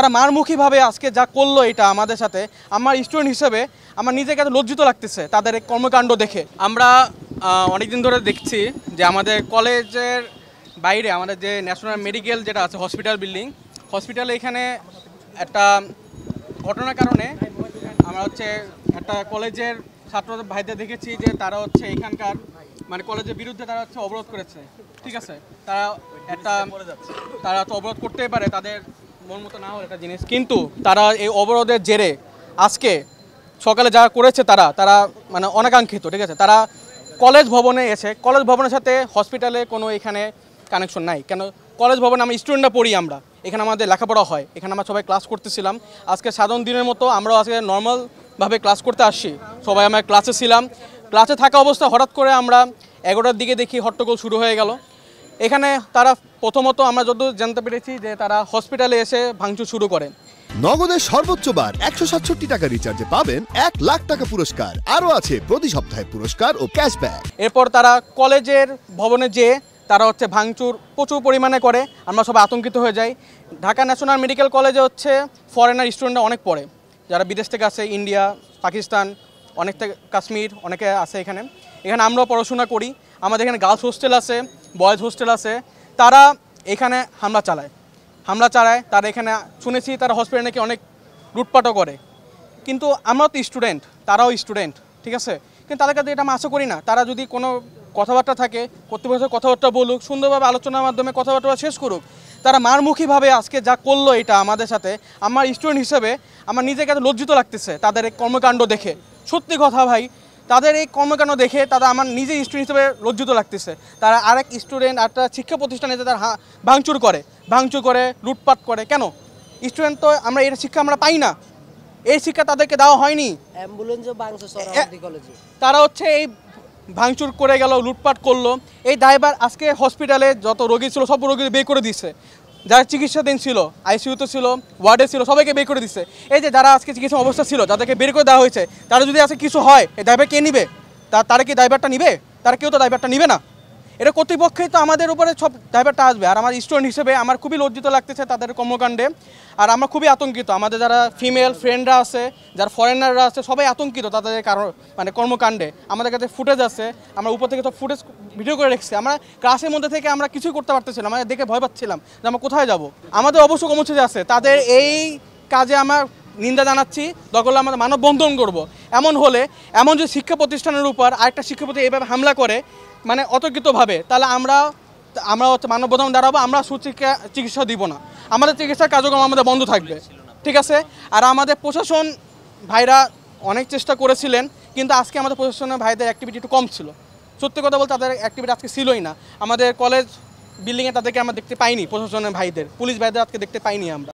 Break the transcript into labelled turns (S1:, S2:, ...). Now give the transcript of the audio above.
S1: তারা মারমুখীভাবে আজকে যা করলো এটা আমাদের সাথে, আমার স্টুডেন্ট হিসেবে আমার নিজেকে এত লজ্জিত লাগতেছে তাদের এই কর্মকাণ্ড দেখে। আমরা অনেকদিন ধরে দেখছি যে আমাদের কলেজের বাইরে আমাদের যে ন্যাশনাল মেডিকেল যেটা আছে হসপিটাল বিল্ডিং, হসপিটালে এখানে একটা ঘটনার কারণে আমরা একটা কলেজের ছাত্র ভাইদের দেখেছি যে তারা এখানকার মানে কলেজের বিরুদ্ধে তারা অবরোধ করেছে। ঠিক আছে, তারা তো অবরোধ করতেই পারে, তাদের মন মতো না হলে একটা জিনিস, কিন্তু তারা এই অবরোধের জেরে আজকে সকালে যা করেছে তারা মানে অনাকাঙ্ক্ষিত। ঠিক আছে, তারা কলেজ ভবনে এসে, কলেজ ভবনের সাথে হসপিটালে কোনো এখানে কানেকশন নাই। কেন? কলেজ ভবনে আমরা স্টুডেন্টরা পড়ি, আমরা এখানে আমাদের লেখাপড়া হয়, এখানে আমরা সবাই ক্লাস করতেছিলাম। আজকে সাধারণ দিনের মতো আমরাও আজকে নর্মালভাবে ক্লাস করতে আসছি, সবাই আমরা ক্লাসে ছিলাম। ক্লাসে থাকা অবস্থা হঠাৎ করে আমরা 11টার দিকে দেখি হট্টগোল শুরু হয়ে গেল। এখানে তারা প্রথমত আমরা যতদূর জানতে পেরেছি যে তারা হসপিটালে এসে ভাঙচুর শুরু করে।
S2: নগদের সর্বোচ্চ বার 167 টাকা রিচার্জে পাবেন 1 লাখ টাকা পুরস্কার, আরও আছে প্রতি সপ্তাহে পুরস্কার ও ক্যাশব্যাক।
S1: এরপর তারা কলেজের ভবনে যেয়ে তারা ভাঙচুর প্রচুর পরিমাণে করে, আমরা সবাই আতঙ্কিত হয়ে যাই। ঢাকা ন্যাশনাল মেডিকেল কলেজে ফরেনার স্টুডেন্টরা অনেক পড়ে, যারা বিদেশ থেকে আসে, ইন্ডিয়া, পাকিস্তান, অনেক থেকে কাশ্মীর, অনেকে আছে এখানে আমরাও পড়াশোনা করি। আমাদের এখানে গার্লস হোস্টেল আছে, বয়েজ হোস্টেল আছে। তারা এখানে হামলা চালায়। তারা এখানে শুনেছি তারা হসপিটালে নাকি অনেক লুটপাটও করে। কিন্তু আমরাও তো স্টুডেন্ট, তারাও স্টুডেন্ট, ঠিক আছে, কিন্তু তাদের কাছে এটা আমি আশা করি না। তারা যদি কোনো কথাবার্তা থাকে, কর্তৃপক্ষের কথাবার্তা বলুক, সুন্দরভাবে আলোচনার মাধ্যমে কথাবার্তা শেষ করুক। তারা মারমুখীভাবে আজকে যা করলো এটা আমাদের সাথে, আমার স্টুডেন্ট হিসেবে আমার নিজেকে এত লজ্জিত লাগতেছে তাদের এই কর্মকাণ্ড দেখে। সত্যি কথা ভাই, তাদের এই কর্মকাণ্ড দেখে আমার নিজে স্টুডেন্ট হিসেবে লজ্জিত লাগতেছে। তারা আরেক স্টুডেন্ট একটা শিক্ষা প্রতিষ্ঠানে তারা ভাঙচুর করে লুটপাট করে। কেন? স্টুডেন্ট তো আমরা এই শিক্ষা আমরা পাই না, এই শিক্ষা তাদেরকে দেওয়া হয়নি। তারা এই ভাঙচুর করে গেল, লুটপাট করলো, এই দায়ভার আজকে হসপিটালে যত রোগী ছিল সব রোগী বের করে দিচ্ছে। যারা চিকিৎসাধীন ছিল, আইসিইউতে ছিল, ওয়ার্ডে ছিল, সবাইকে বের করে দিচ্ছে। এই যে যারা আজকে চিকিৎসা অবস্থা ছিল, যাদেরকে বের করে দেওয়া হয়েছে, তারা যদি আজকে কিছু হয় এই দায়ভার কে নিবে? তারা কি দায়ভারটা নিবে? তারা কেউ তো দায়ভারটা নিবে না। এটা কর্তৃপক্ষই তো আমাদের উপরে সব দায়ভারটা আসবে। আর আমার স্টুডেন্ট হিসেবে আমার খুবই লজ্জিত লাগতেছে তাদের কর্মকাণ্ডে, আর আমরা খুবই আতঙ্কিত। আমাদের যারা ফিমেল ফ্রেন্ডরা আছে, যারা ফরেনাররা আছে, সবাই আতঙ্কিত তাদের মানে কর্মকাণ্ডে। আমাদের কাছে ফুটেজ আছে, আমরা উপর থেকে সব ফুটেজ ভিডিও করে রেখেছি। আমরা ক্লাসের মধ্যে থেকে আমরা কিছুই করতে পারতেছিলাম, আমরা দেখে ভয় পাচ্ছিলাম যে আমরা কোথায় যাব। আমাদের অবশ্য কর্মসূচি আছে, তাদের এই কাজে আমার নিন্দা জানাচ্ছি। দরকার হলে আমাদের মানববন্ধন করব। এমন যে শিক্ষা প্রতিষ্ঠানের উপর আরেকটা শিক্ষা প্রতিষ্ঠান এইভাবে হামলা করে, মানে অতর্কিতভাবে, তাহলে আমরা মানববন্ধন দাঁড়াবো। আমরা চিকিৎসা দিব না, আমাদের চিকিৎসার কার্যক্রম আমাদের বন্ধ থাকবে। ঠিক আছে। আর আমাদের প্রশাসন ভাইরা অনেক চেষ্টা করেছিলেন, কিন্তু আজকে আমাদের প্রশাসনের ভাইদের অ্যাক্টিভিটি একটু কম ছিল। সত্যি কথা বলতে তাদের অ্যাক্টিভিটি আজকে ছিলই না। আমাদের কলেজ বিল্ডিংয়ে তাদেরকে আমরা দেখতে পাইনি, প্রশাসনের ভাইদের, পুলিশ ভাইদের আজকে দেখতে পাইনি আমরা।